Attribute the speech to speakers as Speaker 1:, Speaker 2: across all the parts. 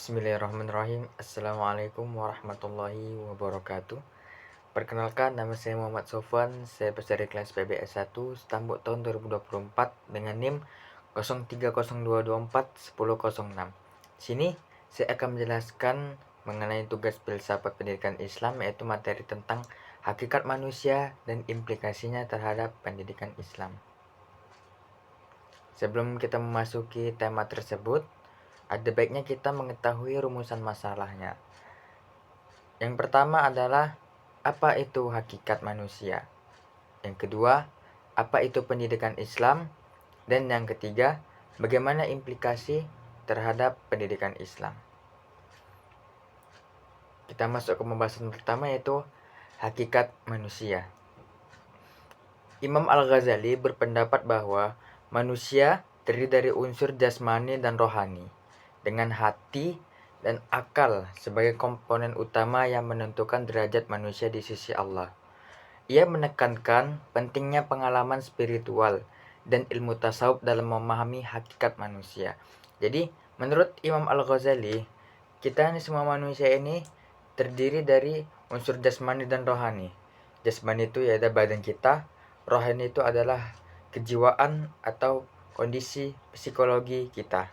Speaker 1: Bismillahirrahmanirrahim. Assalamualaikum warahmatullahi wabarakatuh. Perkenalkan, nama saya Muhammad Sofwan. Saya peserta dari kelas PBS 1 Stambuk tahun 2024 dengan NIM 0302241006. Sini saya akan menjelaskan mengenai tugas filsafat pendidikan Islam, yaitu materi tentang hakikat manusia dan implikasinya terhadap pendidikan Islam. Sebelum kita memasuki tema tersebut, ada baiknya kita mengetahui rumusan masalahnya. Yang pertama adalah apa itu hakikat manusia. Yang kedua, apa itu pendidikan Islam. Dan yang ketiga, bagaimana implikasi terhadap pendidikan Islam. Kita masuk ke pembahasan pertama, yaitu hakikat manusia. Imam Al-Ghazali berpendapat bahwa manusia terdiri dari unsur jasmani dan rohani, dengan hati dan akal sebagai komponen utama yang menentukan derajat manusia di sisi Allah. Ia menekankan pentingnya pengalaman spiritual dan ilmu tasawuf dalam memahami hakikat manusia. Jadi, menurut Imam Al-Ghazali, kita ini semua manusia ini terdiri dari unsur jasmani dan rohani. Jasmani itu ya ada badan kita, rohani itu adalah kejiwaan atau kondisi psikologi kita,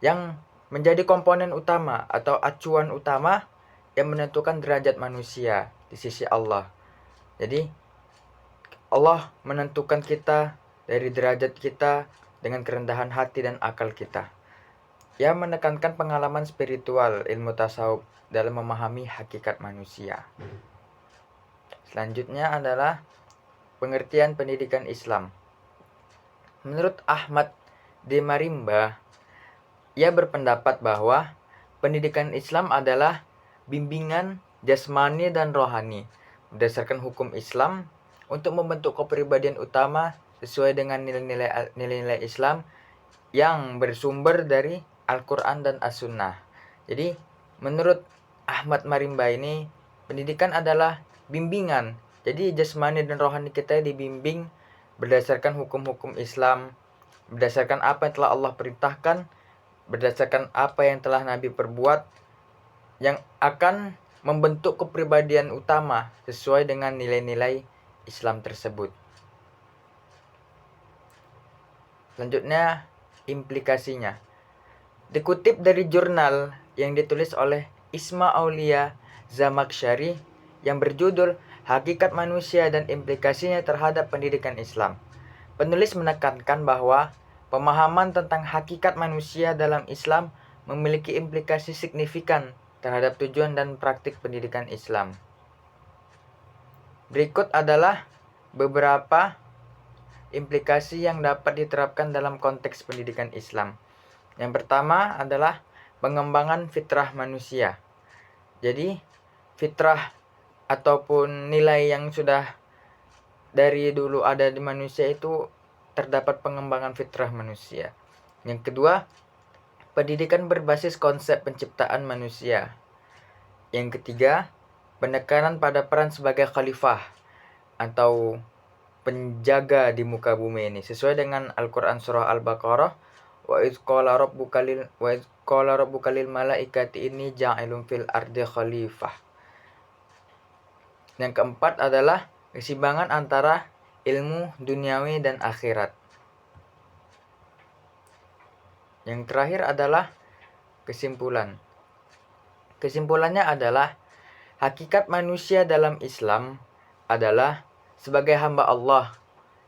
Speaker 1: yang menjadi komponen utama atau acuan utama yang menentukan derajat manusia di sisi Allah. Jadi Allah menentukan kita dari derajat kita dengan kerendahan hati dan akal kita. Ia menekankan pengalaman spiritual, ilmu tasawuf dalam memahami hakikat manusia. Selanjutnya adalah pengertian pendidikan Islam. Menurut Ahmad D. Marimba, ia berpendapat bahwa pendidikan Islam adalah bimbingan jasmani dan rohani berdasarkan hukum Islam untuk membentuk kepribadian utama sesuai dengan nilai-nilai Islam yang bersumber dari Al-Quran dan As-Sunnah. Jadi, menurut Ahmad Marimba ini, pendidikan adalah bimbingan. Jadi, jasmani dan rohani kita dibimbing berdasarkan hukum-hukum Islam, berdasarkan apa yang telah Allah perintahkan, berdasarkan apa yang telah Nabi perbuat, yang akan membentuk kepribadian utama sesuai dengan nilai-nilai Islam tersebut. Selanjutnya, implikasinya. Dikutip dari jurnal yang ditulis oleh Isma Aulia Zamakhsyari yang berjudul Hakikat Manusia dan Implikasinya Terhadap Pendidikan Islam, penulis menekankan bahwa pemahaman tentang hakikat manusia dalam Islam memiliki implikasi signifikan terhadap tujuan dan praktik pendidikan Islam. Berikut adalah beberapa implikasi yang dapat diterapkan dalam konteks pendidikan Islam. Yang pertama adalah pengembangan fitrah manusia. Jadi, fitrah ataupun nilai yang sudah dari dulu ada di manusia itu terdapat pengembangan fitrah manusia. Yang kedua, pendidikan berbasis konsep penciptaan manusia. Yang ketiga, penekanan pada peran sebagai khalifah atau penjaga di muka bumi ini sesuai dengan Al-Quran surah Al-Baqarah, wa idz qala rabbuka lil malaikati inni ja'ilun fil ardi khalifah. Yang keempat adalah keseimbangan antara ilmu duniawi dan akhirat. Yang terakhir adalah kesimpulan. Kesimpulannya adalah hakikat manusia dalam Islam adalah sebagai hamba Allah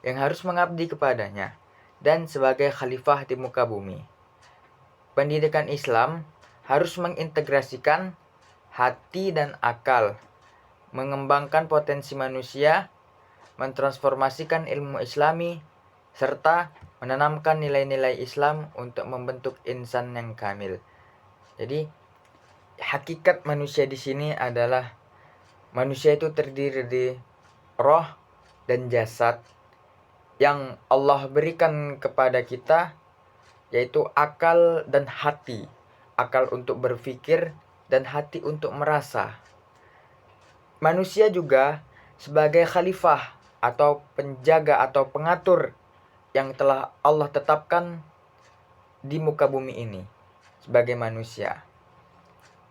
Speaker 1: yang harus mengabdi kepadanya dan sebagai khalifah di muka bumi. Pendidikan Islam harus mengintegrasikan hati dan akal, mengembangkan potensi manusia, mentransformasikan ilmu Islami, serta menanamkan nilai-nilai Islam untuk membentuk insan yang kamil. Jadi, hakikat manusia di sini adalah manusia itu terdiri dari roh dan jasad yang Allah berikan kepada kita, yaitu akal dan hati. Akal untuk berpikir dan hati untuk merasa. Manusia juga sebagai khalifah atau penjaga atau pengatur yang telah Allah tetapkan di muka bumi ini sebagai manusia.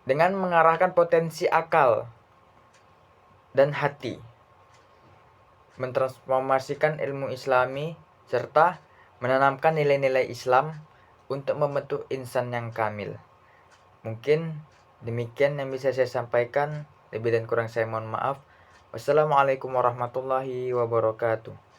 Speaker 1: dengan mengarahkan potensi akal dan hati, mentransformasikan ilmu Islami, serta menanamkan nilai-nilai Islam untuk membentuk insan yang kamil. Mungkin demikian yang bisa saya sampaikan. Lebih dan kurang saya mohon maaf. Wassalamualaikum warahmatullahi wabarakatuh.